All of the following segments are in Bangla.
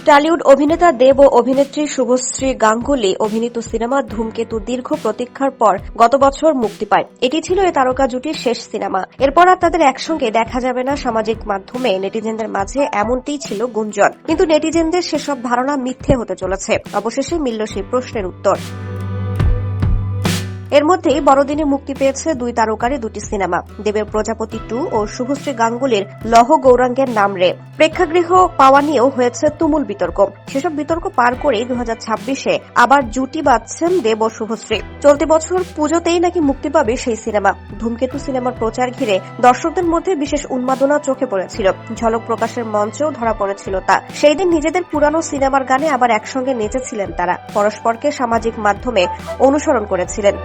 টালিউড অভিনেতা দেব ও অভিনেত্রী শুভশ্রী গাঙ্গুলি অভিনীত সিনেমা ধূমকেতু দীর্ঘ প্রতীক্ষার পর গত বছর মুক্তি পায়। এটি ছিল এই তারকা জুটির শেষ সিনেমা। এরপর আর তাদের একসঙ্গে দেখা যাবে না সামাজিক মাধ্যমে নেটিজেনদের মাঝে এমনটিই ছিল গুঞ্জন। কিন্তু নেটিজেনদের সেসব ধারণা মিথ্যে হতে চলেছে। অবশেষে মিলল সেই প্রশ্নের উত্তর। এর মধ্যেই বড়দিনে মুক্তি পেয়েছে দুই তারকারই দুটি সিনেমা, দেবের প্রজাপতি 2 ও শুভশ্রী গাঙ্গুলির লহ গৌরাঙ্গের নাম রে। প্রেক্ষাগৃহ পাওয়া নিয়েও হয়েছে তুমুল বিতর্ক। সেসব বিতর্ক পার করেই 2026-এ আবার জুটি বাঁধছেন দেব ও শুভশ্রী। চলতি বছর পুজোতেই নাকি মুক্তি পাবে সেই সিনেমা। ধূমকেতু সিনেমার প্রচার ঘিরে দর্শকদের মধ্যে বিশেষ উন্মাদনা চোখে পড়েছিল। ঝলক প্রকাশের মঞ্চেও ধরা পড়েছিল তা। সেই দিন নিজেদের পুরানো সিনেমার গানে আবার একসঙ্গে নেচেছিলেন তারা, পরস্পরকে সামাজিক মাধ্যমে অনুসরণ করেছিলেন।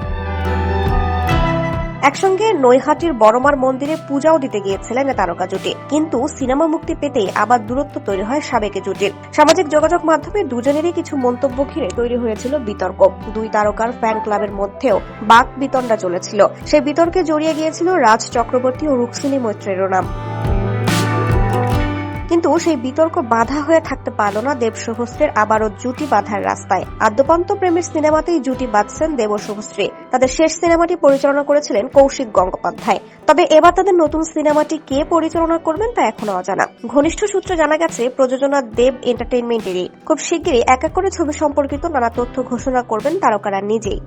একসঙ্গে নৈহাটির বড়মার মন্দিরে পূজাও দিতে গিয়েছিলেন তারকা জুটি। কিন্তু সিনেমা মুক্তি পেতেই আবার দূরত্ব তৈরি হয় সাবেকে জুটির। সামাজিক যোগাযোগ মাধ্যমে দুজনেরই কিছু মন্তব্য ঘিরে তৈরি হয়েছিল বিতর্ক। দুই তারকার ফ্যান ক্লাবের মধ্যেও বাক বিতণ্ডা চলেছিল। সেই বিতর্কে জড়িয়ে গিয়েছিল রাজ চক্রবর্তী ও রুক্মিণী মৈত্রেরও নাম। কিন্তু সেই বিতর্ক বাধা হয়ে থাকতে পারল না দেব শুভশ্রীর আবারও জুটি বাঁধার রাস্তায়। আদ্যপান্ত প্রেমের সিনেমাতেই জুটি বাঁধছেন দেব ও শুভশ্রী। তাদের শেষ সিনেমাটি পরিচালনা করেছিলেন কৌশিক গঙ্গোপাধ্যায়। তবে এবার তাদের নতুন সিনেমাটি কে পরিচালনা করবেন তা এখনো অজানা। ঘনিষ্ঠ সূত্রে জানা গেছে প্রযোজনা দেব এন্টারটেইনমেন্টেরই। খুব শিগগিরই এক এক করে ছবি সম্পর্কিত নানা তথ্য ঘোষণা করবেন তারকারা নিজেই।